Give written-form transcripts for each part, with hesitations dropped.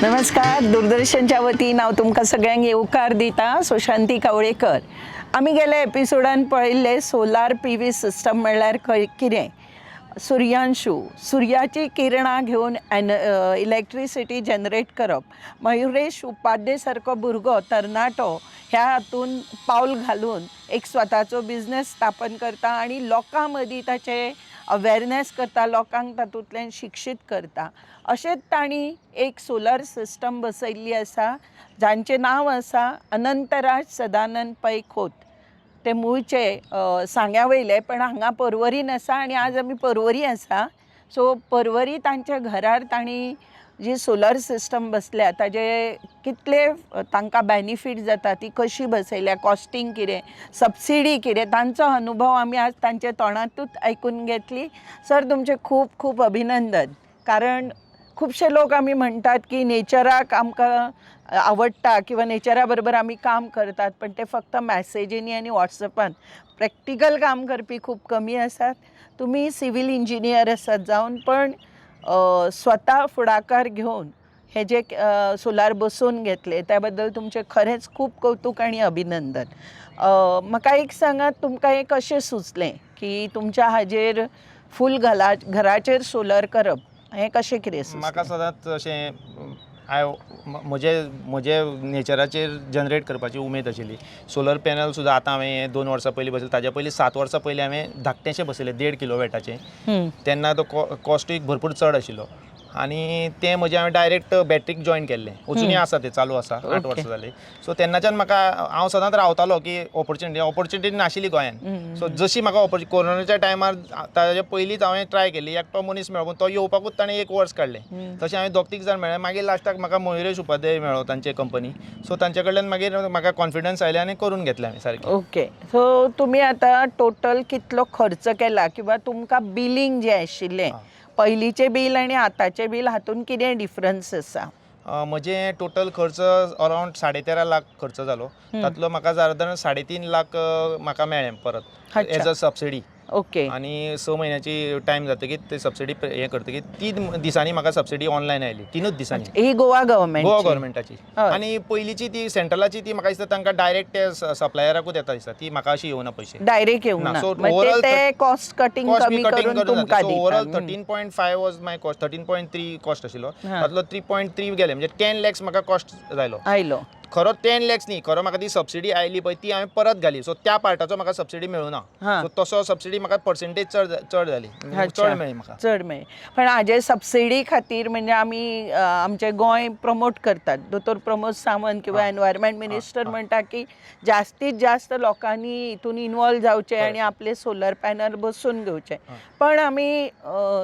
नमस्कार. दूरदर्शनच्या वतीन हांव तुमकां सगळ्यांक येवकार दिता. सुशांती कावळेकर. आमी गेल्या एपिसोडान पळयल्ले सोलार PV सिस्टम म्हणल्यार कितें. सुर्यांशू सुर्याची किरणां घेवन इलेक्ट्रिसिटी जनरेट करप. मयुरेश उपाध्ये सारको भुरगो तरणाटो ह्या हातून पावल घालून एक स्वताचो बिझनेस स्थापन करता आनी लोकां मदीं ताचे अवेरनेस करता, लोकांक तातूंतल्यान शिक्षीत करता. अशेंच तांणी एक सोलर सिस्टम बसयल्ली आसा जांचें नांव आसा अनंतराज सदानंद पै खोत. ते मूळचे सांग्या वयले पण हांगा पर्वरीन आसा आनी आज आमी पर्वरी आसा. सो पर्वरी तांच्या घरार तांणी जी सोलर सिस्टम बसल्या ताजे कितले तांकां बेनिफीट जाता, ती कशी बसयल्या, कॉस्टिंग कितें, सबसिडी कितें, तांचो अनुभव आमी आज तांच्या तोंडांतूच आयकून घेतली. सर, तुमचे खूब खूब अभिनंदन. कारण खुबशे लोक आमी म्हणटात की नेचराक आमकां आवडटा किंवा नेचरा बरोबर आमी काम करतात, पण ते फक्त मॅसेजींनी आनी वॉट्सॅपान. प्रॅक्टिकल काम करपी खूब कमी आसात. तुमी सिवील इंजिनियर आसात जावन पण स्वता फुडाकार घेवन हे जे सोलार बसोवन घेतले त्या बद्दल तुमचे खरेंच खूब कौतुक आनी अभिनंदन. म्हाका एक सांगात, तुमकां हे कशें सुचलें की तुमच्या हाजेर फूल घराचेर सोलर करप, हें कशें कितें सुचलें? म्हाका सदांच अशें म्हजे नेचराचेर जनरेट करपाची उमेद आशिल्ली. सोलर पॅनल सुद्दां आतां हांवें 2 वर्सां पयलीं बसयलें. ताज्या पयलीं 7 वर्सां पयलीं हांवें धाकटेंशें बसयलें 1.5 किलोवॅटाचें. तेन्ना तो कॉस्टूय भरपूर चड आशिल्लो आनी तें म्हजें हांवें डायरेक्ट बॅटरीक जॉयन केल्लें. अजुनूय आसा, तें चालू आसा, 8 वर्सां जालीं. सो तेन्नाच्यान म्हाका हांव सदांच रावतालो की ऑपॉर्च्युनिटी नाशिल्ली गोंयान. सो जशी म्हाका कोरोनाच्या टायमार ताजे पयलींच हांवें ट्राय केली. एकटो मनीस मेळ्ळो, पूण तो येवपाकूच ताणें 1 वर्स काडलें. तशें हांवें 2-3 जाण मेळ्ळे. मागीर लास्टाक म्हाका मयुरेश उपाध्याय मेळ्ळो, तांचे कंपनी. सो तांचे कडल्यान मागीर म्हाका कॉन्फिडन्स आयलें आनी करून घेतलें हांवें सारकें. ओके. सो तुमी आतां टोटल कितलो खर्च केला किंवा तुमकां बिलींग जें आशिल्लें, पयलींचें बील आनी आतांचें बील, हातून कितें डिफरन्स आसा? म्हजें टोटल खर्च अरावंड 13.5 लाख खर्च जालो. तातूंतलो म्हाका सादारण 3.5 लाख म्हाका मेळ्ळें परत एज अ सबसिडी. ओके. आनी 6 म्हयन्याची टायम जातकीर ते सबसिडी हें करतकीर 3 दिसांनी म्हाका सबसिडी ऑनलायन आयली. 3च दिसांनी. ही गोवा गव्हर्मेंटाची. आनी पयलींची ती सेंट्रलाची ती म्हाका दिसता तांकां डायरेक्ट ते सप्लायराकूच येता दिसता. ती म्हाका अशी येवना पयशे. डायरेक्ट येवना. सो ओवरऑल ते कॉस्ट कटिंग कमी करून तुमकां दिता. Overall 13.5 was my cost. 13.3 cost आशिल्लो. तातूंतलो 3.3 गेले, म्हणजे 10 लॅक्स म्हाका कॉस्ट आयलो. खरो 10 लॅक्स न्ही, खरो म्हाका ती सबसिडी आयली पळय ती हांवें परत घाली. सो त्या पार्टाचो म्हाका सबसिडी मेळूना. सो तसो सबसिडी म्हाका पर्सेंटेज चड जाली, चड मेळ्ळी म्हाका. चड मेळ्ळी. पण हाजे सबसिडी खातीर म्हणजे आमी आमचे गोंय प्रमोट करतात. दोतोर प्रमोद सावंत किंवा एनवायरमेंट मिनिस्टर म्हणटा की जास्तीत जास्त लोकांनी हितून इन्वॉल्व जावचे आनी आपले सोलर पॅनल बसोवन घेवचे. पण आमी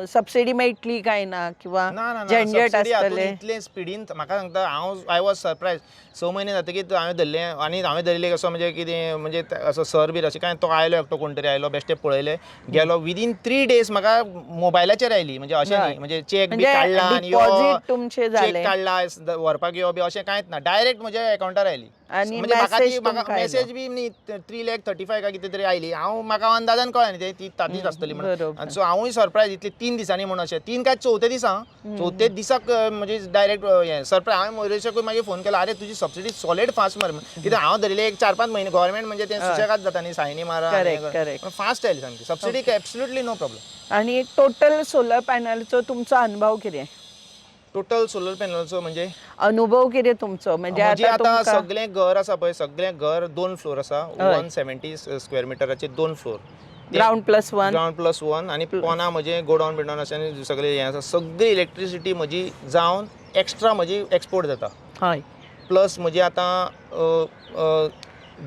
सबसिडी मेळटली काय ना किंवा झंझट आसतले? इतले स्पिडीन म्हाका सांगता, आय वॉज सरप्रायज. 6 म्हयने जातकीर हांवें धरलें आनी हांवें धरलें कसो म्हणजे कितें म्हणजे असो सर बीर अशें काय. तो आयलो, एकटो कोण तरी आयलो, बेश्टे पळयलें, गेलो. विदीन 3 डेज म्हाका मोबायलाचेर आयली. म्हणजे अशें न्ही म्हणजे चॅक बी काडला आनी चॅक काडला व्हरपाक यो बी अशें कांयच ना. डायरेक्ट म्हज्या एकावंटार आयली. म्हणजे म्हाका मेसेज बी न्ही 3,35,000 काय कितें तरी आयली. म्हाका अंदाजान कळ्ळें न्ही ती तातीच आसतली म्हणून. सो हांवूय सरप्रायज. इतले 3 दिसांनी म्हणून अशें 3 काय 4थ्या दिसाक म्हणजे डायरेक्ट सरप्रायज. हांवें मयुरेशाकूय मागीर फोन केला, आरे तुजी सबसिडी सॉलिड फास्ट मर. कित्याक हांव धरलेले 4-5 म्हयने गव्हर्मेंट म्हणजे ते सुशेगाद जाता न्ही, सायनी मारा. फास्ट आयली सामकी सबसिडी. Absolutely no problem. आनी टोटल सोलर पॅनलचो तुमचो अनुभव कितें? टोटल सोलर पॅनलचो म्हणजे अनुभव कितें तुमचो? म्हणजे आतां सगळें घर आसा पळय, सगळें घर 2 फ्लोर आसा. 170 स्क्वेअर मिटराचे 2 फ्लोर. ग्राउंड प्लस वन आनी पोना म्हजें गोडाऊन बिडाऊन अशें आनी सगळें हें आसा. सगळी इलेक्ट्रिसिटी म्हजी जावन एक्स्ट्रा म्हजी एक्सपोर्ट जाता. हय. प्लस म्हजी आतां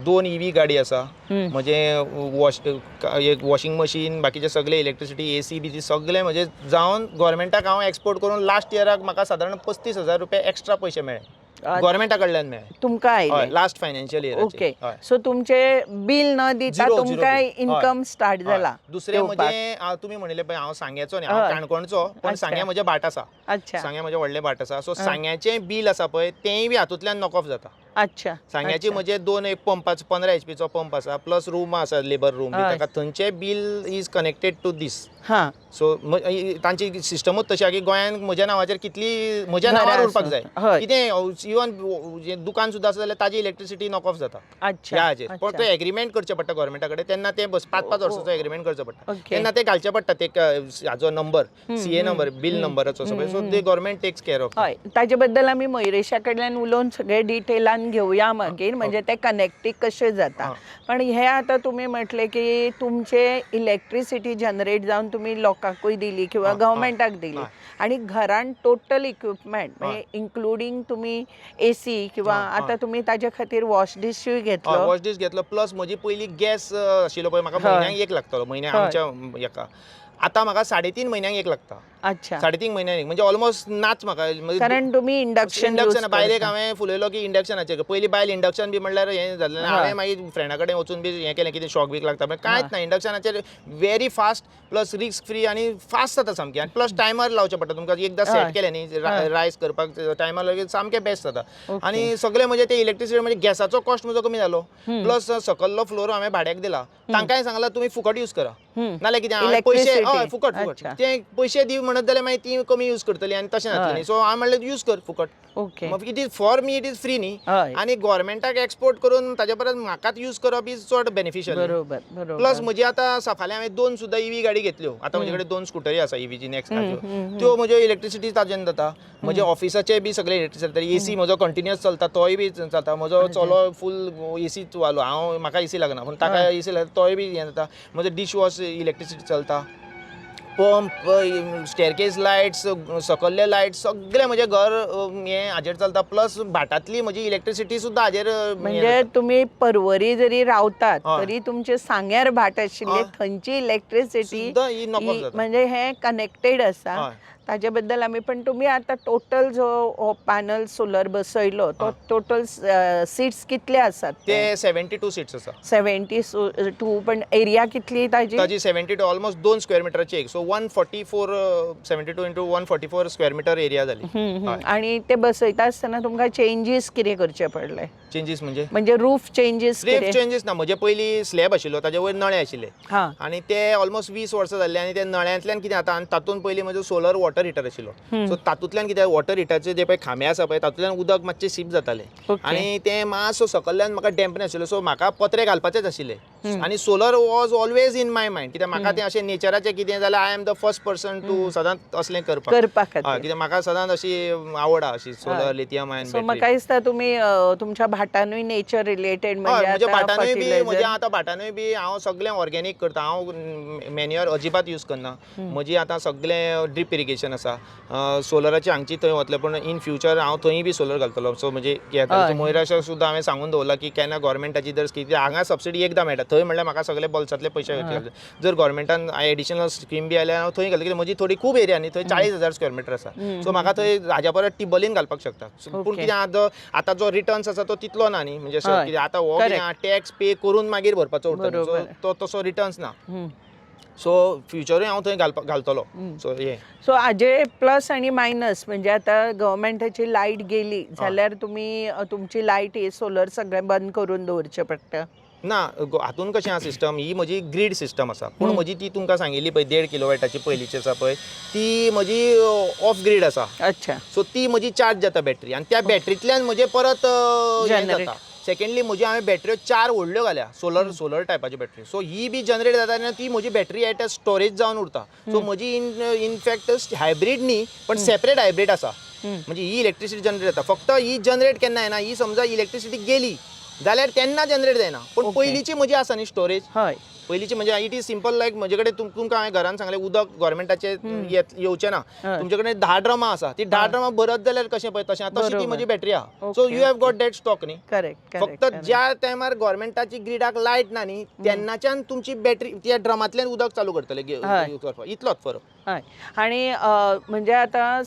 2 EV गाडी आसा. म्हजें एक वॉशिंग मशीन, बाकीचे सगळे इलेक्ट्रिसिटी, AC बी सगळें म्हजें जावन गव्हर्मेंटाक हांव एक्सपोर्ट करून लास्ट इयराक म्हाका सादारण 35,000 रुपया एक्स्ट्रा पयशे मेळ्ळे. गव्हर्मेंटा कडल्यान मेळ्ळे तुमकां आयले last financial year. Okay. So तुमचे बिल न दिता तुमकां इनकम स्टार्ट जाला. दुसरें म्हणजे तुमी म्हणिल्लें पळय, हांव सांग्याचो न्ही, हांव काणकोणचो, पण सांग्या म्हजें भाट आसा. सांग्या म्हजें व्हडलें भाट आसा. सो सांग्याचें बिल आसा पळय तेंय बी हातूंतल्यान नॉक ऑफ जाता. अच्छा. सांग्याची म्हजे 2 एक पंपाचो 15 HP चो पंप आसा, प्लस रूम आसा, लेबर रूम बी, ताका थंयचे बिल इज कनेक्टेड टू दीस. हां सो तांची सिस्टमूच तशी आहा की गोंयांत म्हज्या नांवाचेर कितली म्हज्या घरां नांवार उरपाक आसूं. जाय. हय. कितें इवन दुकान सुद्दां आसा जाल्यार ताजी इलेक्ट्रिसिटी नॉक ऑफ जाता अच्छा ह्या हाचेर. पण अच्छा. तो एग्रीमेंट करचें पडटा गव्हर्मेंटा कडेन, तेन्ना ते 5-5 वर्साचो एग्रीमेंट करचो पडटा. ओके. तेन्ना ते घालचे पडटा ते हाजो नंबर, CA नंबर, बिल नंबराचो सो ते गव्हर्मेंट टेक्स केअर ऑफ. हय ताजे बद्दल आमी मयुरेशा कडल्यान उलोवन सगळे डिटेलान घेवया मागीर, म्हणजे ते कनेक्टीक कशें जाता. पण हे आतां तुमी म्हटले की तुमचे इलेक्ट्रिसिटी जनरेट जावन तुमी लोकांकूय दिली किंवा गव्हर्मेंटाक दिली, आणि घरान टोटल इक्विपमेंट म्हणजे इन्क्लुडींग तुमी AC किंवा आतां तुमी ताजे खातीर वॉश डिशूय घेतलो. वॉश डिश घेतलो, प्लस म्हजी पयली गॅस आशिल्लो पळय, म्हाका म्हयन्याक एक लागतालो, म्हयन्याक आमच्या हेका. आतां म्हाका 3.5 म्हयन्यांक एक लागता. अच्छा. 3.5 म्हयन्यांक एक, म्हणजे ऑलमोस्ट नाच म्हाका. कारण तुमी इंडक्शन बायलेक हांवें फुलयलो की इंडक्शनाचेर. पयलीं बायल इंडक्शन बी म्हणल्यार हें जालें ना. हांवें मागीर फ्रेंडा कडेन वचून बी हें केलें, कितें शॉक बीक लागता कांयच ना. इंडक्शनाचेर very fast, plus risk free आनी फास्ट जाता सामकें. आनी प्लस टायमार लावचें पडटा तुमकां. एकदां सेट केलें न्ही रायस करपाक टायमार लगेच सामकें बेस्ट जाता. आनी सगळें म्हणजे ते इलेक्ट्रिसिटी म्हणजे गॅसाचो कॉस्ट म्हजो कमी जालो. प्लस सकयल्लो फ्लोर हांवें भाड्याक दिला. तांकांय सांगलां तुमी फुकट यूज करा, नाल्यार कितें पयशे हय फुकट फुकट ते पयशे दी म्हणत जाल्यार मागीर ती कमी यूज करतली आनी तशें जातलें न्ही. सो हांवें म्हणलें यूज कर फुकट. Okay. It is for me, it is free न्ही. हय. आनी गव्हर्मेंटाक एक्सपोर्ट करून ताजे परस म्हाकाच यूज करप इज चड बेनिफिशियल. बरोबर बरोबर. प्लस म्हजी आतां फाल्यां हांवें 2 सुद्दां EV गाडी घेतल्यो. आतां म्हजे कडेन 2 स्कुटरी आसा EVची नेक्स्ट त्यो म्हज्यो इलेक्ट्रिसिटी ताजेन जाता. म्हजे ऑफिसाचे बी सगळे इलेक्ट्रिसिटी. AC म्हजो कंटिन्युअस चलता, तोय बी चलता. म्हजो चलो फूल AC वालो, म्हाका AC लागना पूण ताका AC लागता, तोय बी हें जाता. म्हजो डिश वॉश इलेक्ट्रिसिटी चलता. पंप, स्टेअरकेस लायट्स, सकयल्ले लायट्स सगळे म्हजें घर हें हाजेर चलता. प्लस भाटांतली म्हजी इलेक्ट्रिसिटी सुद्दां हाजेर. म्हणजे तुम्ही पर्वरी जरी रावतात तरी तुमचे सांग्यार भाट आशिल्ले थंयची इलेक्ट्रिसिटी म्हणजे हे कनेक्टेड आसा. ताजे बद्दल आमी, पण तुम्ही आता टोटल जो पॅनल सोलर बसयलो तो टोटल सीट्स कितले आसात? ते 72 सीट्स आसा. 72. पण एरिया कितली ताजी? 72 ऑलमोस्ट 2 स्क्वेअर मिटराची एक. So 144 72 into 144 square metre area जाली. आणि ते बसयता आसतना तुमकां चेंजीस कितें करचे पडले? चेंजीस म्हणजे रूफ चेंजीस ना. म्हणजे पयलीं स्लॅब आशिल्लो, ताजे वयर नळे आशिल्ले आनी ते ऑलमोस्ट 20 वर्सां जाल्ले. आनी ते नळ्यांतल्यान कितें जाता, आनी तातूंत पयलीं म्हजो सोलर वॉटर हिटर आशिल्लो. सो तातूंतल्यान कितें वॉटर हिटराचे जे पळय खांबे आसा पळय तातूंतल्यान उदक मातशें सीप जातालें. आनी ते मातसो सकयल्यान म्हाका डॅम्पनेस आशिल्लो. सो म्हाका पत्रे घालपाचेच आशिल्ले. आनी solar was always in my mind. कित्याक म्हाका तें अशें नेचराचें कितें जाल्यार I am the first person to सदांच असलें करपाक. कित्याक म्हाका सदांच अशी आवड आहा अशी सोलर, लिथियम आयन बॅटरी. म्हाका दिसता तुमी तुमच्या भाटानूय नेचर रिलेटेड म्हणजे भाटानूय बी म्हणजे आतां भाटानूय बी हांव सगळें ऑर्गेनीक करता. हांव मॅन्युअर अजिबात यूज करना. म्हजी आतां सगळें ड्रीप इरिगेशन आसा. सोलराची हांगची थंय वतले, पण इन फ्युचर हांव थंय बी सोलर घालतलो. सो म्हणजे मयुराशाक सुद्दां हांवें सांगून दवरला की केन्ना गव्हर्मेंटाची जर स्कीम हांगा सबसिडी एकदां मेळटा. थंय म्हणल्यार म्हाका सगळे बॉल्सांतले पयशे घालचे. जर गव्हर्मेंटान एडिशनल स्कीम बी आयल्यार हांव थंय घालता. कित्याक म्हजी थोडी खूब एरिया न्ही, थंय 40,000 स्क्वेअर मिटर आसा. सो म्हाका थंय हाज्या परस टिबलीन घालपाक शकता. पूण कितें आतां जो रिटर्न्स आसा तो तितलो ना न्ही. म्हणजे आतां हो टॅक्स पे करून मागीर भरपाचो उरता, तो तसो रिटर्न्स ना. सो फ्युचरूय हांव थंय घालतलो. सो हाजे प्लस आणि मायनस म्हणजे आता गव्हर्मेंटाची लायट गेली जाल्यार तुम्ही तुमची लायट ही सोलर सगळें बंद करून दवरचें पडटा? ना, हातून कशें आसा सिस्टम, ही म्हजी ग्रीड सिस्टम आसा. पूण म्हजी ती तुमकां सांगिल्ली पळय 1.5 किलोवॅटाची पयलींची आसा पळय, ती म्हजी ऑफ ग्रीड आसा. अच्छा. सो ती म्हजी चार्ज जाता बॅटरी, आनी त्या बॅटरींतल्यान म्हजे परत जाता. सेकंडली म्हजी हांवें बॅटऱ्यो 4 व्हडल्यो घाल्या, सोलर टायपाची बॅटरी. सो ही बी जनरेट जाता आनी ती म्हजी बॅटरी एट स्टोरेज जावन उरता. सो म्हजी इनफॅक्ट हायब्रीड न्ही, पण सेपरेट हायब्रीड आसा. म्हणजे ही इलेक्ट्रिसिटी जनरेट जाता. फक्त ही जनरेट केन्ना येना, ही समजा इलेक्ट्रिसिटी गेली जाल्यार तेन्ना जनरेट जायना. पण पयलींची म्हजी आसा न्ही स्टोरेज, पयलींची म्हणजे इट इज सिंपल. लायक म्हजे कडेन तुमकां हांवें घरान सांगलें उदक गव्हर्मेंटाचें येवचें ना. तुमचे कडेन 10 ड्रमां आसा, ती 10 ड्रमां भरत जाल्यार कशें पळय तशें तशी ती म्हजी बॅटरी आहा. So you have got that stock न्ही. फक्त ज्या टायमार गव्हर्मेंटाची ग्रिडाक लायट ना न्ही तेन्नाच्यान तुमची बॅटरी त्या ड्रमांतल्यान उदक चालू करतले, इतलोच फरक. हय. आणि म्हणजे आता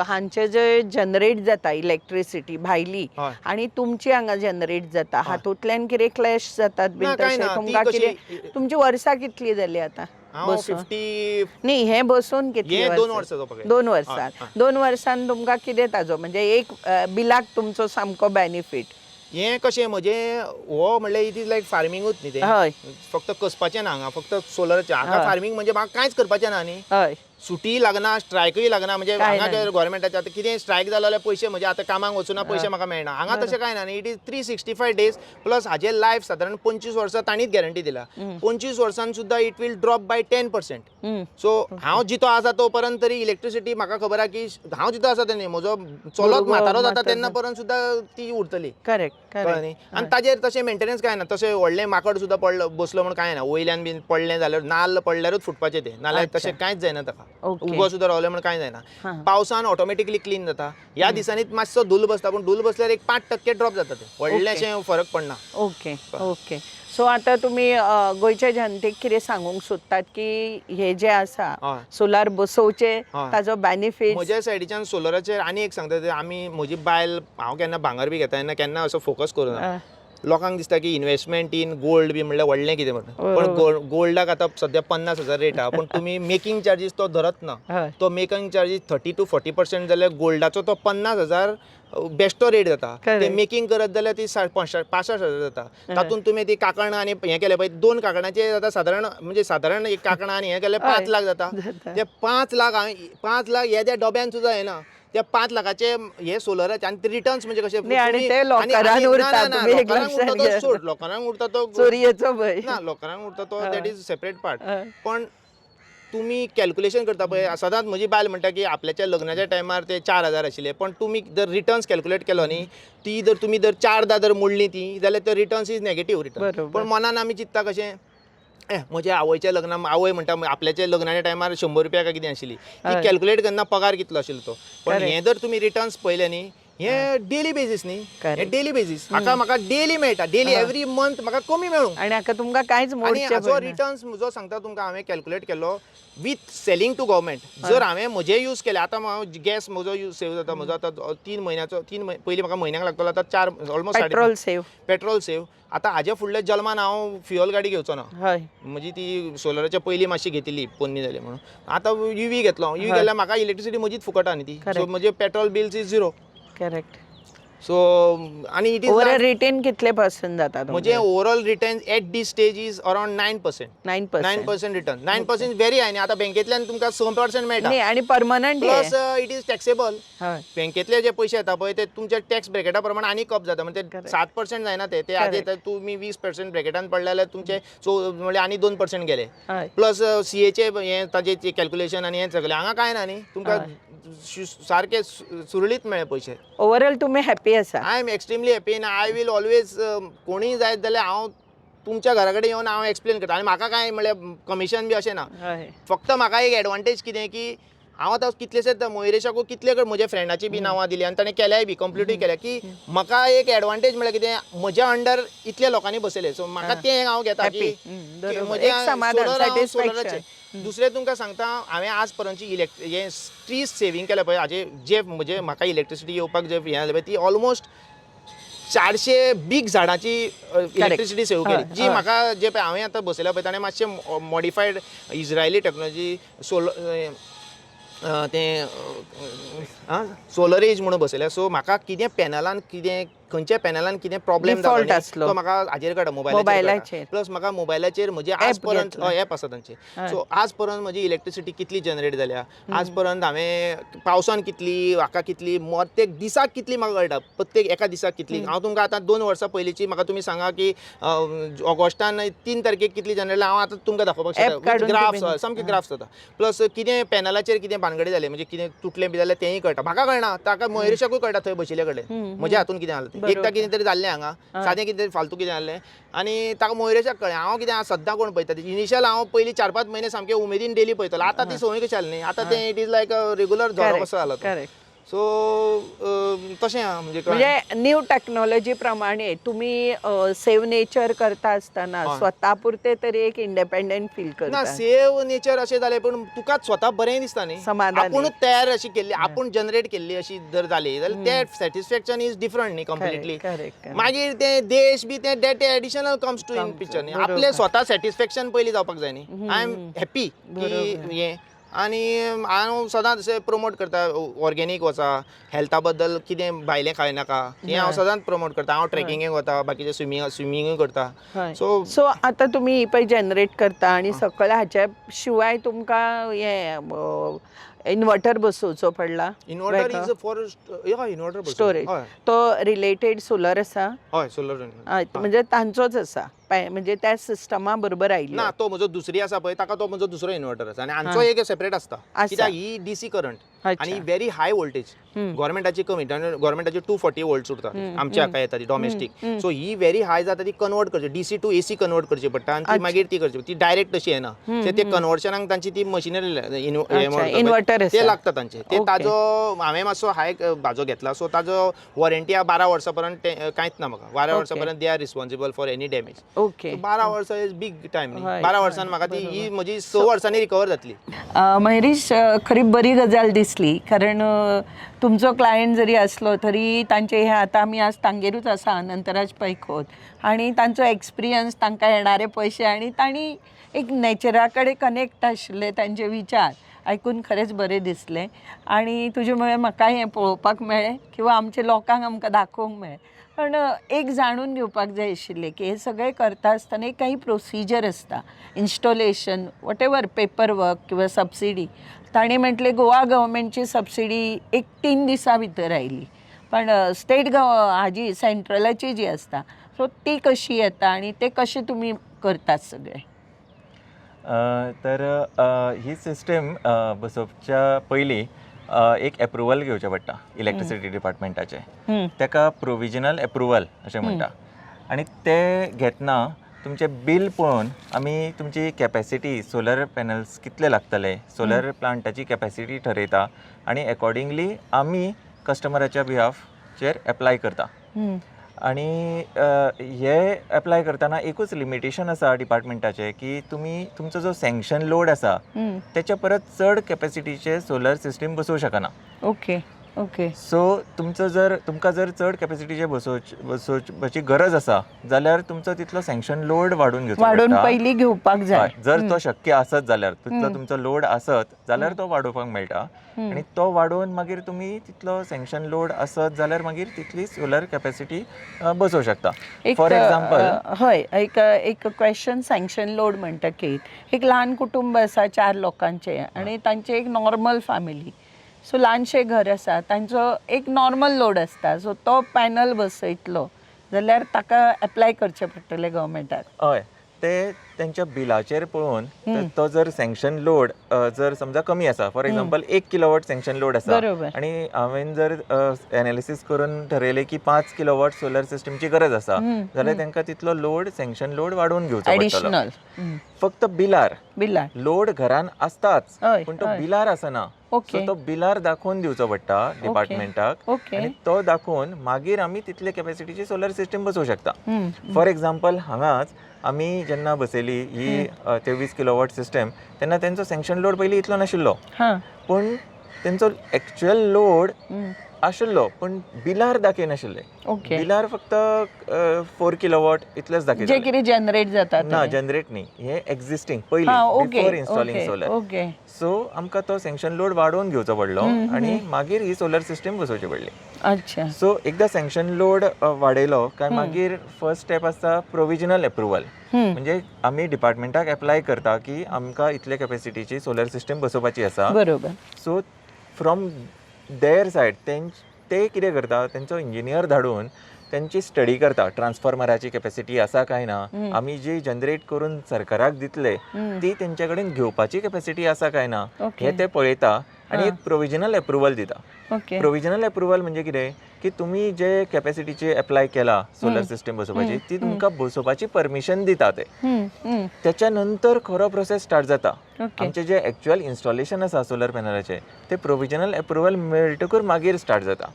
हांचे जे जनरेट जाता इलेक्ट्रिसिटी भायली आणि तुमची हांगा जनरेट जाता, हातूंतल्यान कितें क्लॅश जातात बीन तशें तुमकां कितें? तुमची वर्सां कितली जाली आतां? 50 न्ही, हे बसून कितली? 2 वर्सां. 2 वर्सां. 2 वर्सान तुमकां कितें ताजो म्हणजे एक बिलाक तुमचो सामको बेनिफीट? हें कशें म्हजें हो म्हणल्यार इट इज लायक फार्मिंगूच न्ही हय तें फक्त कसपाचें ना हांगा फक्त सोलराचें हांगा हय. फार्मिंग म्हणजे म्हाका कांयच करपाचें ना न्ही हय सुटी लागना स्ट्रायकूय लागना म्हणजे काय हांगा नाही. गव्हर्मेंटाचे आतां कितें स्ट्रायक जालो जाल्यार पयशे म्हणजे आतां कामाक वचूना पयशे म्हाका मेळना हांगा तशें कांय ना न्ही इट इज 365 डेज प्लस हाजें लायफ सादारण 25 वर्सां तांणीच गॅरंटी दिला 25 वर्सान सुद्दां इट वील ड्रॉप बाय 10%. हम्म. सो हांव जितो आसा तो पर्यंत तरी इलेक्ट्रिसिटी म्हाका खबर आहा की हांव जितो आसा तेन्ना म्हजो चलोत भुरगो म्हातारो जाता म्हातारो तेन्ना पर्यंत सुद्दां ती उरतली करेक्ट कळ्ळें करेक्ट न्ही आनी ताजेर तशें मेंटेनन्स कांय ना तशें व्हडलें माकड सुद्दां पडलो बसलो म्हण कांय ना वयल्यान बीन पडलें जाल्यार नाल्ल पडल्यारूच फुटपाचें तें नाल्यार अच्छा. तशें कांयच जायना ताका ओके. उबो सुद्दां रावलें म्हण कांय जायना हां. पावसान ऑटोमॅटिकली क्लीन जाता ह्या दिसांनीच मातसो धूल बसता पूण धूल बसल्यार एक 5% ड्रॉप जाता तें व्हडलेंशें फरक पडना ओके ओके सो आता तुम्ही गोंयच्या जनतेक कितें सांगूंक सोदतात की हे जे आसा हय. सोलार बसोवचे हय. ताजो बेनिफीट म्हज्या सायडीच्यान सोलराचेर आनी एक सांगता ते आमी म्हजी बायल हांव केन्ना भांगर बी घेता तेन्ना केन्ना असो फोकस करूना लोकांक दिसता की इन्वेस्टमेंट इन गोल्ड बी म्हणल्यार व्हडलें कितें म्हणून पण गोल्डाक आतां सद्या 50,000 रेट आहा पण तुमी मेकिंग चार्जीस तो धरत ना हय तो मेकिंग चार्जीस 30 to 40% जाल्यार गोल्डाचो तो 50,000 बेश्टो रेट जाता ते Correct. मेकिंग करत जाल्यार ती 65,000 जाता तातूंत तुमी ती कांकणां आनी हें केलें पळय 2 कांकणाचे जाता सादारण एक कांकणां आनी हें केलें 5 लाख जाता ते 5 लाख हांवें 5 लाख हे त्या डब्यान सुद्दां येना त्या 5 लाखाचे हे सोलराचे आनी रिटर्न्स म्हणजे कशें न्ही, आणि ते लोकांक उरता, तुम्ही एक लक्षात घ्या. लोकांक उरता तो चोरयेचो भंय ना लोकांक उरता तो दॅट इज सेपरेट पार्ट हय. पण तुम्ही कॅल्क्युलेशन करता पळय सदांच म्हजी बायल म्हणटा की आपल्याच्या लग्नाच्या टायमार ते 4,000 आशिल्ले पण तुमी जर रिटर्न्स कॅल्क्युलेट केलो न्ही ती जर तुमी जर 4दा जर मोडली ती जाल्यार ते रिटर्न्स इज नेगेटीव रिटर्न बरोबर. पण मनान आमी चिंतता कशें म्हज्या आवयच्या लग्नाक आवय म्हणटा आपल्याच्या लग्नाच्या टायमार 100 रुपया काय कितें आशिल्ली ती हय. कॅल्क्युलेट करना पगार कितलो आशिल्लो तो पण Correct. हे जर तुमी रिटर्न्स पळयले न्ही हे डेली बेजीस न्ही हे Correct. डेली बेजीस म्हाका डेली मेळटा डेली एवरी मंथ म्हाका कमी मेळूंक आणि हाका तुमकां कांयच आणि मोडचें हाचो पडना. रिटर्न्स जो सांगता तुमकां हांवें कॅल्क्युलेट केलो विथ सेलिंग टू गव्हर्मेंट जर हांवें म्हजे यूज केले आतां हांव गॅस म्हजो यूज सेव जाता म्हजो आतां 3 म्हयन्याचो पयलीं म्हाका म्हयन्याक लागतलो आतां 4 almost petrol save petrol save आतां हाजे फुडल्या जल्मान हांव फ्युअल गाडी घेवचो ना हय म्हणजे ती सोलराच्या पयलीं मातशी घेतिल्ली पोन्नी जाली म्हणून आतां युवी घेतलो युवी हय. गेल्यार म्हाका इलेक्ट्रिसिटी म्हजीच फुकट आहा न्ही ती Correct. सो म्हजे petrol bills is 0 correct so आनी इट इज ओवर रिटेन कितले पर्सेंट जाता म्हजे overall return at the stage is around 9%. 9%. 9% return 9% very high न्ही आतां बँकेतल्यान तुमकां 6% मेळटा न्ही, आणि permanent plus it is taxable हय बँकेतले जे पयशे येता पळय ते तुमच्या टॅक्स ब्रॅकेटा प्रमाणे आनी कप जाता म्हणजे Correct. 7% जायना ते आधी तुमी 20% ब्रॅकेटान पडले जाल्यार तुमचे म्हणजे आनी 2% गेले हय प्लस सीएचे हें ताजें कॅल्क्युलेशन आनी हें सगळें हांगा कांय ना न्ही तुमकां सारके सुरळीत मेळ्ळे पयशे ओवरऑल तुमी हॅपी आसा I am extremely happy and I will always कोणीय जायत जाल्यार हांव तुमच्या घरा कडेन येवन हांव एक्सप्लेन करता आनी म्हाका कांय म्हणल्यार कमिशन बी अशें ना हय फक्त म्हाका एक एडवांटेज कितें की हांव आतां कितलेशेच मयुरेशाकूय कितले म्हज्या फ्रेंडाची बी नांवां दिली आनी ताणें केल्याय बी कंप्लिटूय केल्या की म्हाका एक एडवांटेज म्हळ्यार कितें म्हज्या अंडर इतले लोकांनी बसयले सो म्हाका तें हांव घेता की बरोबर. म्हजें एक समाधान, solar हांव satisfaction. सोलराचें दुसरें तुमकां सांगता हांवें आज पर्यंतची हें ट्रीज सेवींग केल्या पळय हाजे जे म्हणजे म्हाका इलेक्ट्रिसिटी येवपाक जे हें जालें पळय ती ऑलमोस्ट 400 बीग झाडांची इलेक्ट्रिसिटी सेव केली जी म्हाका जे पळय हांवें आतां बसयल्या पळय ताणें मातशें मॉडिफायड इज्रायली टॅक्नोलॉजी तें सोलर एज म्हणून बसयल्या सो म्हाका कितें पॅनलान कितें खंयच्या पॅनलान कितें प्रॉब्लेम Default जालो आसलो. तो म्हाका हाजेर काडटा मोबायलाचेर. मोबायलाचेर प्लस म्हाका मोबायलाचेर म्हजे आज पर्यंत घेतला. एप आसा तांचे सो आज पर्यंत म्हजी इलेक्ट्रिसिटी कितली जनरेट जाल्या आज पर्यंत हांवें पावसान कितली हाका कितली प्रत्येक दिसाक कितली म्हाका कळटा प्रत्येक एका दिसाक कितली हांव तुमकां आतां 2 वर्सां पयलींची म्हाका तुमी सांगा की ऑगस्टान 3 तारखेक कितली जनरेट हांव आतां तुमकां दाखोवपाक App शकता काडून ग्राफ्स तुम्ही- सामके ग्राफ्स जाता प्लस कितें पॅनलाचेर कितें भानगडी जाले म्हणजे कितें तुटलें बी जाल्यार तेंय कळटा म्हाका कळना ताका मयुरेशाकूय कळटा थंय बशिल्ले कडेन म्हज्या हातून कितें जालें तें एकदां कितें तरी जाल्लें हांगा सादें कितें तरी फालतू कितें जाल्लें आनी ताका मयुरेशाक कळ्ळें हांव कितें सद्दां कोण पळयता इनिशियल हांव पयलीं 4-5 म्हयने सामके उमेदीन डेली पळयतालो आतां ती संवय कशी जाली न्ही आतां तें इट इज लायक रेगुलर जोरो कसो जाला तो करेक्ट सो तशें आहा म्हणजे म्हणजे न्यू टेक्नॉलॉजी प्रमाणे तुम्ही सेव्ह नेचर करता आसतना स्वता पुरते तरी एक इंडिपेंडंट फील ना करता सेव नेचर अशें जालें पण तुकाच स्वता बरें दिसता न्ही समाधानी. आपुणूच तयार अशी केल्ली आपूण जनरेट केल्ली अशी जर जाली जाल्यार तें सॅटिस्फॅक्शन इज डिफरंट न्ही कंप्लिटली करेक्ट मागीर तें देश बी तें डेट एडिशनल कम्स टू इन पिक्चर न्ही बरोबर. आपलें स्वता सॅटिस्फॅक्शन पयलीं जावपाक जाय न्ही आय एम हॅप्पी की हें आनी हांव सदांच अशें प्रमोट करता ऑर्गेनीक वचा, हेल्था बद्दल कितें भायलें खाय नाका हें हांव सदांच प्रमोट करता. हांव ट्रेकिंगेक वता, बाकीचे स्विमींगूय करता. सो सो आतां तुमी ही पळय जनरेट करता आनी सकयल हाच्या शिवाय तुमकां हें इन्वर्टर बसोवचो पडला. Inverter is for inverter storage तो रिलेटेड सोलर आसा. हय सोलर म्हणजे तांचोच आसा म्हणजे त्या सिस्टमा बरोबर आयिल्लो ना. तो म्हजो दुसरी आसा पळय ताका तो म्हजो दुसरो इन्वर्टर आसा आनी हांचो एक सेपरेट आसता. कित्याक ही डीसी करंट आनी व्हेरी हाय वोल्टेज. गव्हर्मेंटाची कमी गव्हर्मेंटाची 240 वोल्ट्स उरता, आमच्या हाका येता ती डॉमेस्टीक. सो ही व्हेरी हाय जाता, ती कन्वर्ट करची डीसी टू एसी कन्वर्ट करची पडटा आनी ती मागीर ती करची. ती डायरेक्ट तशी येना. ते कन्वर्शनाक तांची ती मशिनरी इन्वर्टर ते लागता तांचे. ते ताजो हांवें मातसो हाय बाजो घेतला. सो ताजो वॉरंटी 12 वर्सां पर्यंत कांयच ना म्हाका. 12 वर्सां पर्यंत they are responsible for any damage. Okay 12 वर्सां इज बीग टायम. 12 वर्सान म्हाका ती ही म्हजी 6 वर्सांनी रिकवर जातली. महेश खरी बरी गजाल दिसली, कारण तुमचो क्लायंट जरी असलो तरी तांचे हे आतां आमी आज तांगेरूच आसा अनंतराज पै खोत, आनी तांचो एक्सपिरियन्स, तांकां येणारे पयशे आनी तांणी एक नेचरा कडेन कनेक्ट आशिल्ले तांचे विचार आयकून खरेंच बरें दिसलें. आनी तुजे मुळे म्हाकाय हें पळोवपाक मेळ्ळें किंवा आमच्या लोकांक आमकां दाखोवंक मेळ्ळें. पण एक जाणून घेवपाक जाय आशिल्लें की हे सगळें करता आसतना एक काही प्रोसिजर आसता, installation what ever, paper work किंवा सबसिडी. ताणें म्हटलें गोवा गव्हर्मेंटची सबसिडी एक 3 दिसां भितर आयली, पण स्टेट हाजी सेंट्रलाची जी आसता सो ती कशी येता आनी ते कशें तुमी करतात सगळें? तर ही सिस्टम बसोवच्या पयलीं एक एप्रुवल घेवचें पडटा इलेक्ट्रिसिटी डिपार्टमेंटाचें. ताका प्रोविजनल एप्रुवल अशें म्हणटा. आनी ते घेतना तुमचें बिल पळोवन आमी तुमची कॅपॅसिटी, सोलर पॅनल्स कितले लागतले, सोलर प्लांटाची कॅपॅसिटी ठरयता आनी अकॉर्डिंगली आमी कस्टमराच्या बिहाफचेर एप्लाय करता. आनी हे एप्लाय करतना एकूच लिमिटेशन आसा डिपार्टमेंटाचें की तुमी तुमचो जो सँक्शन लोड आसा तेच्या परत चड कॅपॅसिटीचे सोलर सिस्टम बसोवं शकना. Okay okay. सो तुमकां जर चड कॅपॅसिटीचे बसोवपाची गरज आसा जाल्यार तुमचो तितलो सँक्शन लोड वाडून घेवचो पडटा. पयलीं घेवपाक जाय. जर तो शक्य आसत जाल्यार, तितलो तुमचो लोड आसत जाल्यार तो वाडोवपाक मेळटा. आनी तो वाडोवन मागीर तुमी तितलो सँक्शन लोड आसत जाल्यार मागीर तितली सोलर कॅपॅसिटी बसोवं शकता. फॉर एग्जाम्पल हय, एक क्वेश्चन, सँक्शन लोड म्हणटकीर एक ल्हान कुटुंब आसा 4 लोकांचें आनी तांचे एक नॉर्मल फॅमिली, सो ल्हानशें घर आसा, तांचो एक नॉर्मल लोड आसता. सो तो पॅनल बसयतलो जाल्यार ताका एप्लाय करचें पडटलें गव्हर्मेंटाक. हय, ते तेंच्या बिलाचेर पळोवन तो जर सँक्शन लोड जर समजा कमी आसा, for example 1 kilowatt sanction load आसा आनी हांवें जर एनालिसीस करून ठरयलें की 5 किलोवॉट सोलर सिस्टमची गरज आसा जाल्यार तांकां तितलो लोड, सँक्शन लोड वाडोवन घेवचो पडटलो. फक्त बिलार लोड घरान आसताच, पूण तो बिलार आसना. सो तो बिलार दाखोवन दिवचो पडटा डिपार्टमेंटाक आनी तो दाखोवन मागीर आमी तितले कॅपॅसिटीची सोलर सिस्टम बसोवं शकता. फॉर एग्जाम्पल हांगाच आमी जेन्ना बसयली ही 23 किलोवॉट सिस्टम तेन्ना तेंचो सँक्शन लोड पयलीं इतलो नाशिल्लो, पूण तेंचो एक्चुअल लोड आशिल्लो पूण बिलार दाखयनाशिल्ले. बिलार फक्त 4 किलोवॉट इतलेंच दाखयता. जे कितें जनरेट जाता ना, जनरेट न्ही, हे एक्झिस्टींग पयलीं बिफोर इन्स्टॉलिंग सोलर. सो आमकां तो सँक्शन लोड वाडोवन घेवचो पडलो आनी मागीर ही सोलर सिस्टम बसोवची पडली. अच्छा. सो एकदा सँक्शन लोड वाडयलो काय मागीर फर्स्ट स्टेप आसता प्रोविजनल एप्रुवल. म्हणजे आमी डिपार्टमेंटाक एप्लाय करता की आमकां इतले कॅपॅसिटीची सोलर सिस्टम बसोवपाची आसा. बरोबर. सो फ्रॉम देर सायड ते कितें करता, तेंचो इंजिनियर धाडून त्यांची स्टडी करता ट्रान्सफॉर्मराची कॅपॅसिटी आसा काय ना, आमी जी जनरेट करून सरकाराक दितले ती तेंच्या कडेन घेवपाची कॅपॅसिटी आसा काय ना हे ते पळयता आनी एक प्रोविजनल एप्रुवल दिता. प्रोविजनल एप्रुवल म्हणजे कितें की तुम्ही जे कॅपॅसिटीची एप्लाय केला सोलर सिस्टम बसोवपाची ती तुमकां बसोवपाची परमिशन दिता ते. त्याच्या नंतर खरो प्रोसेस स्टार्ट जाता. आमचे जे एक्चुअल इन्स्टॉलेशन आसा सोलर पॅनलाचे ते प्रोविजनल एप्रुवल मेळटकूच मागीर स्टार्ट जाता.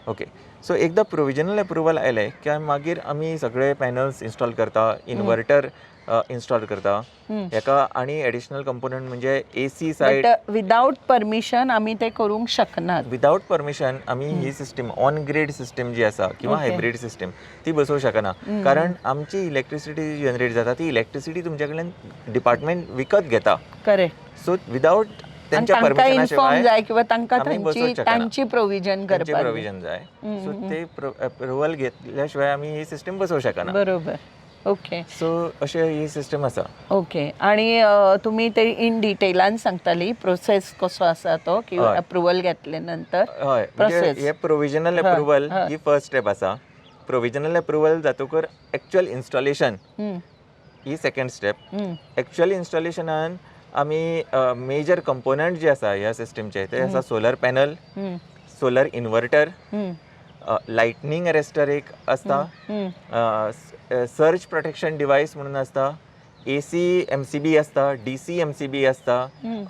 ओके. सो एकदा प्रोविजनल एप्रुवल आयले की मागीर आमी सगळे पॅनल्स इन्स्टॉल करता, इन्वर्टर इन्स्टॉल करता. हेका आनी एडिशनल कंपोनंट म्हणजे एसी सायड विदाउट परमिशन आमी ते करूंक शकनात. विदाउट परमिशन आमी ही सिस्टम ऑन ग्रीड सिस्टम जी आसा किंवा हायब्रीड सिस्टम ती बसोवंक शकना. कारण आमची इलेक्ट्रिसिटी जनरेट जाता ती इलेक्ट्रिसिटी तुमचे कडल्यान डिपार्टमेंट विकत घेता. करेक्ट. सो विदाउट त्यांच्या तांकां परमिशना इन्फॉर्म शिवाय जाय किंवा तांकां आमी बसूंक शकना. तांची प्रोविजन त्यांचे करपाक प्रोविजन जाय. सो ते अप्रुवल घेतल्या शिवाय आमी ही सिस्टम बसोवंक शकना. बरोबर. ओके. सो अशें ही सिस्टम आसा. ओके. आणि तुम्ही ते इन डिटेलान सांगताली प्रोसेस कसो आसा तो की हय. अप्रुवल घेतले नंतर हय, म्हणजे Process. हे प्रोविजनल हय, अप्रुवल हय. ही फर्स्ट स्टेप आसा. प्रोविजनल अप्रुवल जातकर एक्चुअल इन्स्टॉलेशन हम्म, ही सेकंड स्टेप. हम्म, एक्चुअल इन्स्टॉलेशनान आमी मेजर कंपोनंट जे आसा ह्या सिस्टमचे ते आसा सोलर पॅनल, हम्म, सोलर इन्वर्टर, हम्म, लायटनिंग अरेस्टर एक आसता, हम्म, सर्ज प्रोटेक्शन डिवायस म्हणून आसता, AC MCB आसता, DC MCB आसता,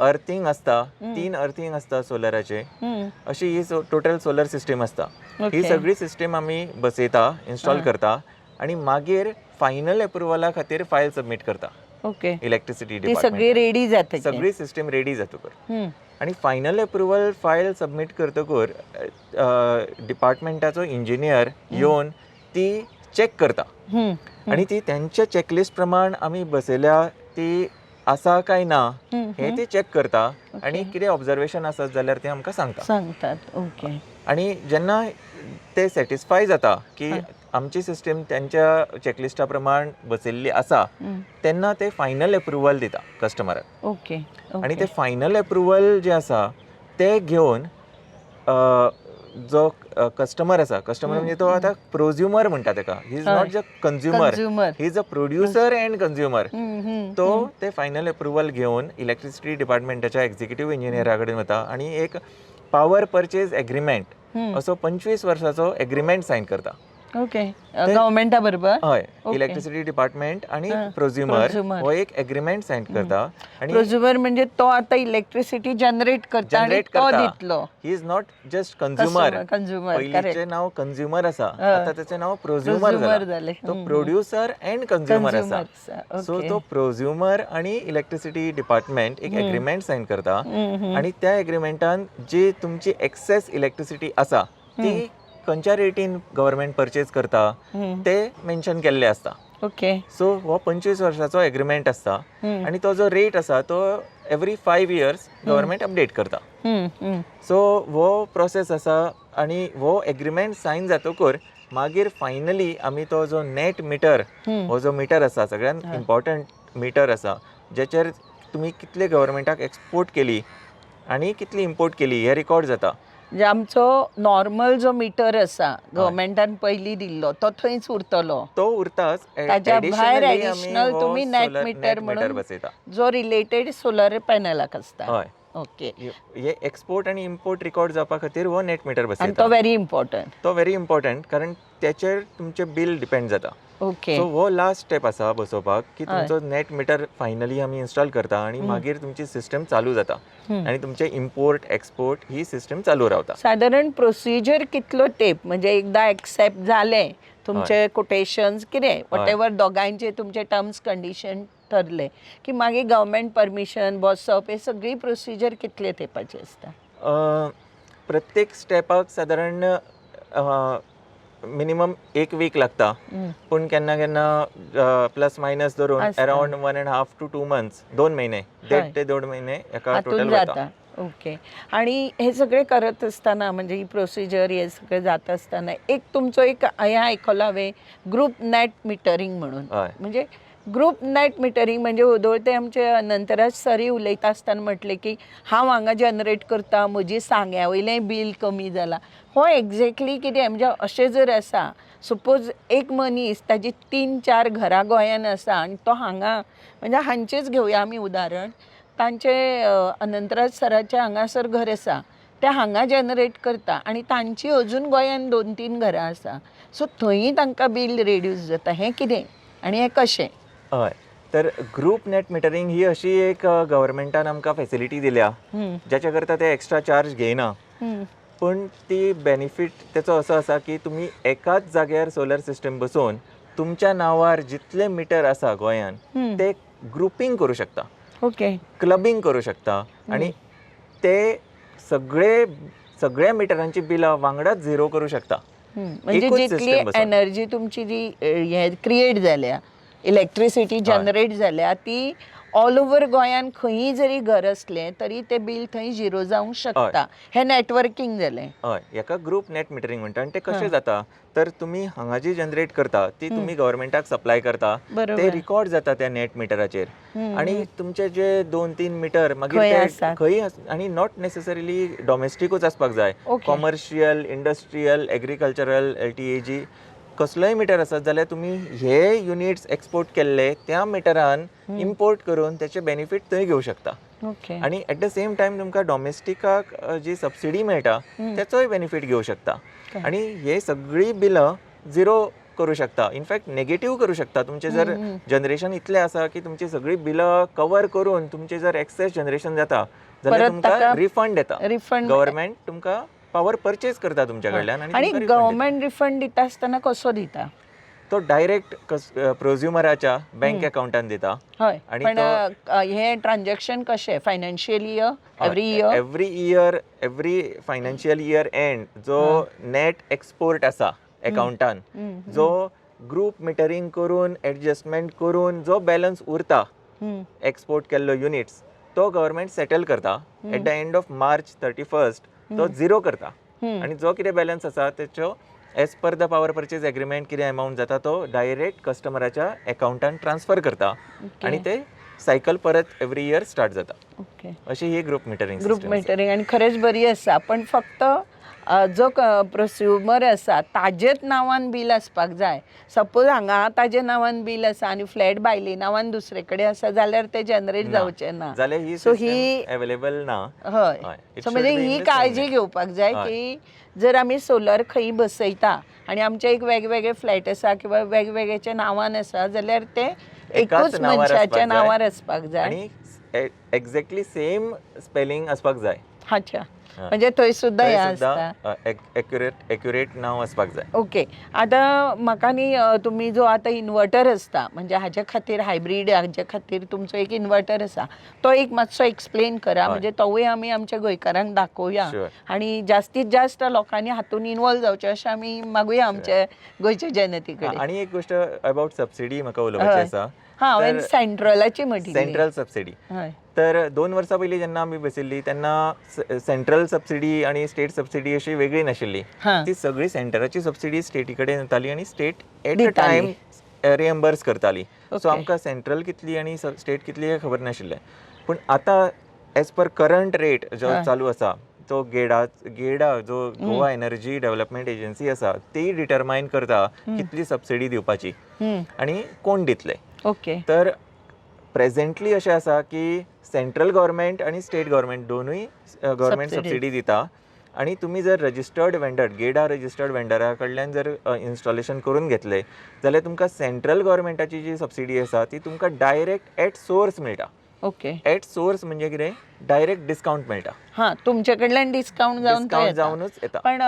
अर्थिंग आसता, 3 अर्थिंग आसता सोलराचे. हम्म. अशी ही टोटल सोलर सिस्टम आसता. ही Okay. सगळी सिस्टम आमी बसयता, इन्स्टॉल करता आणि मागीर फायनल अप्रुवला खातीर फायल सबमीट करता ओके. इलेक्ट्रिसिटी ती सगळी डिपार्टमेंट. रेडी जाता सगळी सिस्टम रेडी जातकर आणि फायनल अप्रुवल फायल सबमीट करतकर डिपार्टमेंटाचो इंजिनियर येवन ती चॅक करता आणि ती त्यांच्या चेकलिस्ट प्रमाण आमी बसयल्या ती आसा काय ना हे ती चॅक करता आणि कितें ऑब्जर्वेशन आसत जाल्यार ते आमकां सांगतात. ओके. आणि जेन्ना ते सॅटिस्फाय जाता की आमची सिस्टम त्यांच्या चेकलिस्टा प्रमाण बसयल्ली आसा तेन्ना ते फायनल अप्रुवल दिता कस्टमराक. ओके. आणि ते फायनल अप्रुवल जे आसा ते घेवन जो कस्टमर आसा, कस्टमर म्हणजे तो आता प्रोज्युमर म्हणटा ताका. ही इज नॉट ज consumer, he is a producer and consumer. तो ते फायनल अप्रुवल घेवन इलेक्ट्रिसिटी डिपार्टमेंटाच्या एक्झिक्युटिव्ह इंजिनियरा कडेन वता आणि एक पॉवर परचेज एग्रीमेंट असो 25 वर्साचो एग्रीमेंट सायन करता. ओके. गव्हर्मेंटा बरोबर. हय, इलेक्ट्रिसिटी डिपार्टमेंट आणि प्रोज्युमर हो एक एग्रीमेंट सायन करता. आणि प्रोज्युमर म्हणजे तो आता इलेक्ट्रिसिटी जनरेट करता आणि तो दितलो. He is not just consumer. पयलींचे नाव कंज्युमर आसा, आता त्याचे नाव प्रोज्युमर जाले. तो प्रोड्युसर अँड कंज्युमर आसा. सो तो प्रोज्युमर आणि इलेक्ट्रिसिटी डिपार्टमेंट एक एग्रीमेंट सायन करता आणि त्या एग्रीमेंटान जी तुमची एक्सेस इलेक्ट्रिसिटी आसा ती खंयच्या रेटीन गव्हर्मेंट परचेज करता ते मेन्शन केल्ले आसता. ओके. सो हो 25 वर्साचो एग्रीमेंट आसता आणि तो जो रेट आसा तो एवरी 5 इयर्स गव्हर्मेंट अपडेट करता. सो हो प्रोसेस आसा आणि हो एग्रीमेंट सायन जातकर मागीर फायनली आमी तो जो नेट मिटर, हो जो मिटर आसा सगळ्यात इम्पॉर्टंट मिटर आसा जेचेर तुमी कितले गव्हर्मेंटाक एक्सपोर्ट केली आणि कितली इम्पोर्ट केली हे रिकॉर्ड जाता. म्हणजे आमचो नॉर्मल जो मिटर आसा गव्हर्मेंटान पयली दिल्लो तो थंयच उरतलो. तो उरताच. ताच्या भायर एडिशनल तुम्ही नेट मिटर म्हणून बसयता जो रिलेटेड सोलर पॅनलाक आसता. हय. ओके. हे एक्सपोर्ट आणि इम्पोर्ट रिकॉर्ड जावपा खातीर हो नेट मिटर आणि बसयता. तो व्हेरी इम्पॉर्टंट. तो व्हेरी इम्पॉर्टंट कारण त्याचेर तुमचे बिल डिपेंड जाता. ओके. सो हो लास्ट स्टेप आसा बसोवपाक की तुमचो नेट मिटर फायनली आमी इन्स्टॉल करता आणि मागीर तुमची सिस्टम चालू जाता आणि तुमचे इम्पोर्ट एक्सपोर्ट ही सिस्टम चालू रावता. साधारण प्रोसिजर कितलो तेप म्हणजे एकदा एक्सेप्ट जाले तुमचे कोटेशन्स कितें वॉटेवर दोगांयचे तुमचे टर्म्स कंडिशन ठरले की मागीर गव्हर्मेंट परमिशन बसप हे सगळी प्रोसिजर कितले तेपाची आसता? प्रत्येक स्टेपाक सादारण मिनिमम 1 वीक लागता पूण केन्ना केन्ना प्लस मायनस धरून अराउंड 1.5 to 2 months 2 महिने 1.5 ते 2 महिने एका टोटल जाता. ओके. आणि हे सगळे करत असताना म्हणजे ही प्रोसिजर हे सगळे जात असताना एक तुमचो एक हे आयकलो हांवें ग्रुप नेट मिटरिंग म्हणून. म्हणजे ग्रुप नेट मिटरिंग म्हणजे उदोळते आमचे अनंतराज सरी उलयता आसतना म्हटले की हांव हांगा जनरेट करता म्हजी सांग्या वयलें बील कमी जाला. हो एक्झॅक्टली कितें म्हणजे अशें जर आसा सपोज एक मनीस ताजी 3-4 घरां गोंयान आसा आनी तो हांगा म्हणजे हांचेच घेवया आमी उदाहरण तांचे अनंतराज सराचें हांगासर घर आसा ते हांगा जनरेट करता आणि तांची अजून गोंयान 2-3 घरां आसा. सो थंयी तांकां बील रेड्यूस जाता. हें कितें आनी हें कशें? हय. तर ग्रुप नेट मिटरिंग ही अशी एक गव्हर्मेंटान आमकां फॅसिलिटी दिल्या ज्याच्या करता ते एक्स्ट्रा चार्ज घेयना. पण ती बेनिफीट त्याचो असो आसा की तुम्ही एकाच जाग्यार सोलर सिस्टम बसोवन तुमच्या नांवार जितले मिटर आसा गोंयान ते ग्रुपींग करू शकता. ओके. क्लबिंग करू शकता आणि ते सगळ्या मिटरांची बिलां वांगडाच झिरो करू शकता. म्हणजे जितली एनर्जी तुमची जी हे क्रिएट जाल्या इलेक्ट्रिसिटी जनरेट जाल्या ती ऑल ओव्हर गोंयान खंयी जरी घर असलें तरी ते बिल थंय झिरो जावंक शकता. हे नेटवर्किंग जालें. हय, हेका ग्रुप नेट मिटरिंग म्हणटा. आनी ते कशें जाता तर तुमी हांगा जी जनरेट करता ती तुमी गव्हर्मेंटाक सप्लाय करता, ते रिकॉर्ड जाता त्या नेट मिटराचेर आनी तुमचे जे 2-3 मिटर मागीर ते खंय आनी नॉट नेसेसरिली डॉमेस्टिकूच आसपाक जाय. कॉमर्शियल, इंडस्ट्रियल, एग्रीकल्चरल, LTAG कसलोय मिटर आसत जाल्यार तुमी हे युनिट्स एक्सपोर्ट केल्ले त्या मिटरान इम्पोर्ट करून त्याचे बेनिफीट थंय घेवं शकता. आणि एट द सेम टायम तुमकां डॉमेस्टिकाक जी सबसिडी मेळटा त्याचोय बेनिफीट घेवं शकता. आणि हे सगळी बिलां झिरो करू शकता, इनफॅक्ट नेगेटिव्ह करू शकता. तुमचे जर जनरेशन इतलें आसा की तुमची सगळी बिलां कवर करून तुमचे जर एक्सेस जनरेशन जाता जाल्यार तुमकां रिफंड येता. गव्हर्मेंट तुमकां पावर परचेज करता तुमच्या कडल्यान. आणि गव्हर्मेंट रिफंड दिता आसतना कसो दिता? तो डायरेक्ट प्रोज्युमराच्या बँक अकाउंटान दिता. हय, पण हे ट्रान्झॅक्शन कशें financial year every year? Every financial year end जो नेट एक्सपोर्ट आसा अकाउंटान, जो ग्रुप मिटरिंग करून एडजस्टमेंट करून जो बॅलन्स उरता एक्सपोर्ट केल्लो युनिट्स, तो गव्हर्मेंट सेटल करता. At the end of March 31 तो झिरो करता. आणि जो कितें बॅलन्स आसा तेचो as per the power purchase agreement कितें अमाउंट जाता तो डायरेक्ट कस्टमराच्या अकाउंटान ट्रान्सफर करता. आणि ते सायकल परत एवरी इयर स्टार्ट जाता. अशी ही ग्रुप मिटरिंग आणि खरेंच बरी आसा. पण फक्त जो प्रोस्युमर आसा ताजेच नांवान बील आसपाक जाय. सपोज हांगा ताजे नांवान बील आसा आनी फ्लॅट भायली नांवान दुसरे कडेन आसा जाल्यार ते जनरेट जावचे ना. सो ही अवेलेबल ना. हय, सो म्हणजे ही काळजी घेवपाक जाय की जर आमी सोलर खंय बसयता आनी आमचे एक वेगवेगळे फ्लॅट आसा किंवा वेगवेगळ्याच्या नांवान आसा जाल्यार ते एकूच मनशाच्या नांवार आसपाक जाय आनी एक्झॅक्टली सेम स्पेलिंग आसपाक जाय. अच्छा, म्हणजे थंय सुद्दां हें आसता, एक्युरेट नांव आसपाक जाय. ओके. आतां म्हाका न्ही तुमी जो आतां इन्वर्टर आसता म्हणजे हाजे खातीर हायब्रीड हाजे खातीर तुमचो एक इन्वर्टर आसा तो एक मातसो एक्सप्लेन करा. म्हणजे तोवूय आमी आमच्या गोंयकारांक दाखोवया आनी जास्तीत जास्त लोकांनी हातून इन्वॉल्व जावचें अशें आमी मागुया आमच्या गोंयच्या जनते कडेन. आनी एक गोश्ट अबाउट सबसिडी म्हाका उलोवपाची आसा. हांवें सेंट्रलाची म्हटली. Central subsidy. तर 2 वर्सां पयलीं जेन्ना आमी बशिल्ली तेन्ना सेंट्रल सबसिडी आणि स्टेट सबसिडी अशी वेगळी नाशिल्ली. ती सगळी सेंटराची सबसिडी स्टेटी कडेन येताली आणि state at a time reimburse करताली. सो आमकां सेंट्रल कितली आणि स्टेट कितली हे खबर नाशिल्लें. पूण आतां एज पर करंट रेट जो चालू आसा तो गेडा जो गोवा एनर्जी डेव्हलपमेंट एजन्सी आसा ती डिटरमायन करता कितली सबसिडी दिवपाची आणि कोण दितले. तर प्रेझेंटली अशें आसा की सेंट्रल गव्हर्मेंट आणि स्टेट गव्हर्मेंट दोनूय गव्हर्मेंट सबसिडी दिता. आणि तुम्ही जर रजिस्टर्ड वेंडर गेडा रजिस्टर्ड वेंडरा कडल्यान जर इन्स्टॉलेशन करून घेतले जाल्यार तुमकां सेंट्रल गव्हर्मेंटाची जी सबसिडी आसा ती तुमकां डायरेक्ट एट सोर्स मेळटा. एट सोर्स म्हणजे कितें डायरेक्ट डिस्काउंट मेळटा. हां, तुमचे कडल्यान डिस्काउंट जावनूच येता. पण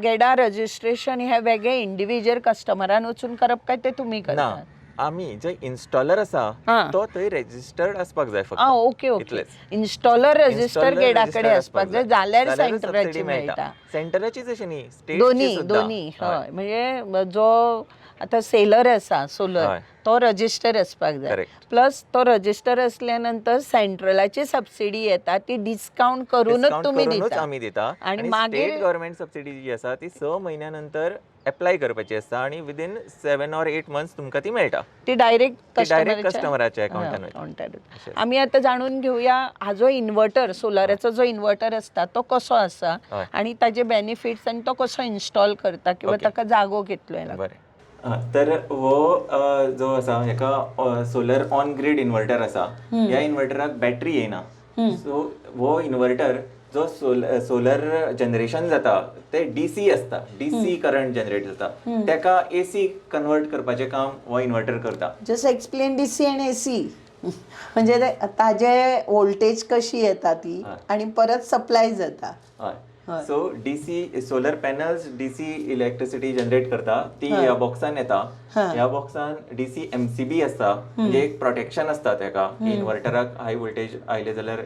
गेडा रजिस्ट्रेशन हे वेगळे इंडिव्हिज्युअल कस्टमरान वचून करप काय ते तुमी करता? आमी जे इन्स्टॉलर आसा तो थंय रजिस्टर्ड आसपाक जाय फक्त. ओके. इन्स्टॉलर रजिस्टर गेडा कडेन आसपाक जाय जाल्यार सेंटराची मेळटा. सेंटराचीच अशी न्ही, स्टेट दोन्ही. हय, म्हणजे जो आतां सेलर आसा सोलर तो रजिस्टर आसपाक जाय. प्लस तो रजिस्टर असल्या नंतर सेंट्रलाची सबसिडी येता ती डिस्काउंट करूनच तुमी दिता. आमी दिता. आणि मागीर गव्हर्मेंट सबसिडी जी आसा ती 6 महिन्या नंतर अप्लाय करपाची आसता आणि विदिन 7 or 8 months तुमकां ती मेळटा. ती डायरेक्ट कस्टमराच्या अकाउंटान. आमी आतां जाणून घेवया हा जो इन्वर्टर सोलाराचो जो इन्वर्टर असता तो कसो आसा आणि ताजे बेनिफिट्स आणि तो कसो इन्स्टॉल करता किंवा ताका जागो कितलो लागता. तर हो जो आसा हेका सोलर ऑन ग्रीड इन्वर्टर आसा. ह्या इन्वर्टराक बॅटरी येना. सो हो इन्वर्टर जो सोलर जनरेशन जाता ते डीसी असता, डीसी करंट जनरेट जाता, तेका एसी कन्वर्ट करपाचे काम हो इन्वर्टर करता. जस्ट एक्सप्लेन डीसी आणि एसी म्हणजे ताजे व्होल्टेज कशी येता ती आणि परत सप्लाय जाता. So DC solar panels DC electricity generate करता ती ह्या बॉक्सान येता. ह्या बॉक्सान डीसी एमसीबी असता म्हणजे एक प्रोटेक्शन असता तेका. इन्वर्टराक हाय व्होल्टेज आयले जाल्यार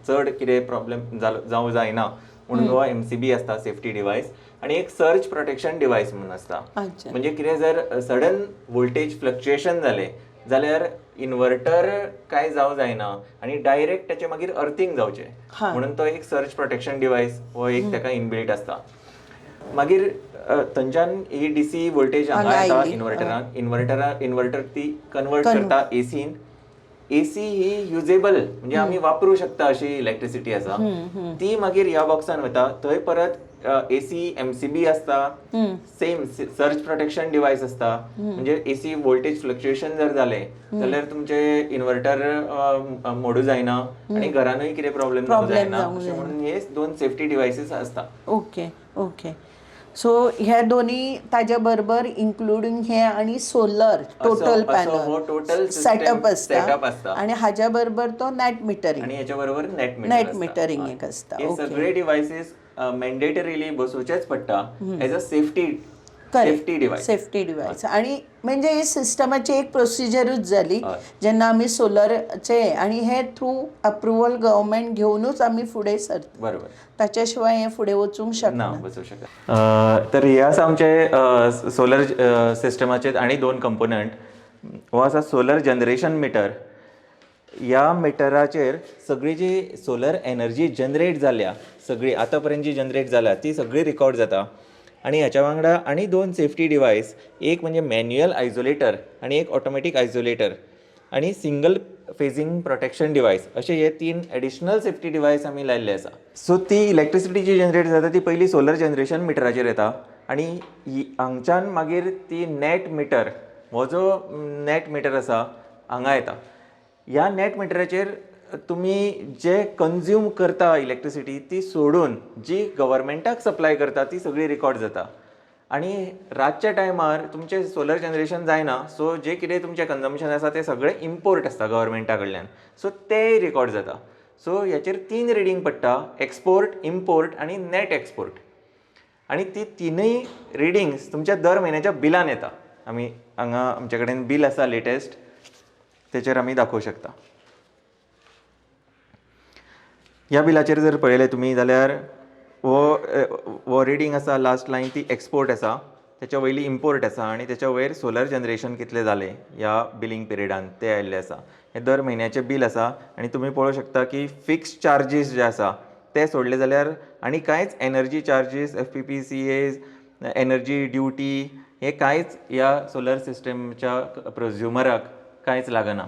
चड कितें प्रॉब्लेम जावं जायना म्हणून हो एमसीबी असता सेफ्टी डिवायस. आणि एक सर्ज प्रोटेक्शन डिवायस म्हणून असता. म्हणजे कितें जर सडन व्होल्टेज फ्लक्च्युएशन जाले जाल्यार इन्वर्टर काय जावं जायना आनी डायरेक्ट त्याचे मागीर अर्थिंग जावचें म्हणून तो एक सर्ज प्रोटेक्शन डिवायस हो एक ताका इनबिल्ट आसता. मागीर थंयच्यान ही डीसी वोल्टेज हांगा येता इन्वर्टराक, इन्वर्टर ती कन्वर्ट करता एसीन. एसी ही युजेबल म्हणजे आमी वापरूं शकता अशी इलेक्ट्रिसिटी आसा, ती मागीर ह्या बॉक्सान वता. थंय परत एसी एमसीबी आसता, सेम सर्ज प्रोटेक्शन डिवायस आसता. म्हणजे एसी वोल्टेज फ्लक्च्युएशन जर जाले जाल्यार तुमचे इन्वर्टर मोडू जायना आनी घरानूय कितें प्रॉब्लेम जायना म्हणून हे 2 सेफ्टी डिवायसीस आसता. Okay okay. सो ह्या दोन्ही ताज्या बरोबर इन्क्लुडिंग हे आणि सोलर टोटल पॅनल सेटअप असता आणि हाज्या बरोबर तो नेट मिटरिंग आणि याच्या बरोबर नेट मिटरिंग एक असता. हे सगळे डिवायसेस मॅन्डेटरीली बसोवचेच पडटा एज अ सेफ्टी डिवायस. आणि म्हणजे ही सिस्टमाची एक प्रोसिजरूच जाली जेन्ना आमी सोलरचे आणि हे थ्रू अप्रुवल गव्हर्नमेंट घेऊनच आमी फुडें सरता. बरोबर. ताच्या शिवाय हे फुडें वचूंक शकना. तर हे आसा आमचे सोलर सिस्टमाचे आणि 2 कंपोनंट. हो आसा सोलर जनरेशन मिटर. ह्या मिटराचेर सगळी जी सोलर एनर्जी जनरेट जाल्या, सगळी आतां पर्यंत जी जनरेट जाल्या ती सगळी रिकॉर्ड जाता. आणि ह्याच्या वांगडा आणि 2 सेफ्टी डिवायस, एक म्हणजे मॅन्युअल आयसोलेटर आणि एक ऑटोमॅटीक आयसोलेटर आणि सिंगल फेजिंग प्रोटेक्शन डिवायस असे हे 3 एडिशनल सेफ्टी डिवायस आमी लायल्ले आसा. सो ती इलेक्ट्रिसिटी जी जनरेट जाता ती पयली सोलर जनरेशन मिटराचेर येता आणि हांगच्यान मागीर ती नेट मिटर, हो जो नेट मिटर आसा हांगा येता. ह्या नेट मिटराचेर तुम्ही जे कंज्यूम करता इलेक्ट्रिसिटी ती सोडून जी गव्हर्मेंटाक सप्लाय करता ती सगळी रिकॉर्ड जाता. आणि रातच्या टायमार तुमचे सोलर जनरेशन जायना, सो जे कितें तुमचें कन्जम्पशन आसा ते सगळें इम्पोर्ट आसता गव्हर्मेंटा कडल्यान, सो ते रिकॉर्ड जाता. सो ह्याचेर 3 रिडींग पडटा, एक्सपोर्ट, इम्पोर्ट आणि नेट एक्सपोर्ट. आणि ती 3य रिडिंग्स तुमच्या दर म्हयन्याच्या बिलान येता. आमी हांगा आमचे कडेन बील आसा लेटेस्ट, तेचेर आमी दाखोवं शकता. ह्या बिलाचेर जर पळयलें तुमी जाल्यार हो रिडींग आसा, लास्ट लायन ती एक्सपोर्ट आसा, त्याच्या वयली इम्पोर्ट आसा आणि त्याच्या वयर सोलर जनरेशन कितलें जालें ह्या बिलिंग पिरियडान ते आयिल्लें आसा. हें दर म्हयन्याचें बील आसा आनी तुमी पळोवंक शकता की फिक्स्ड चार्जीस जे आसा ते सोडले जाल्यार आनी कांयच energy charges, FPPCA, energy duty हे कांयच ह्या सोलर सिस्टमच्या प्रोज्युमराक कांयच लागना.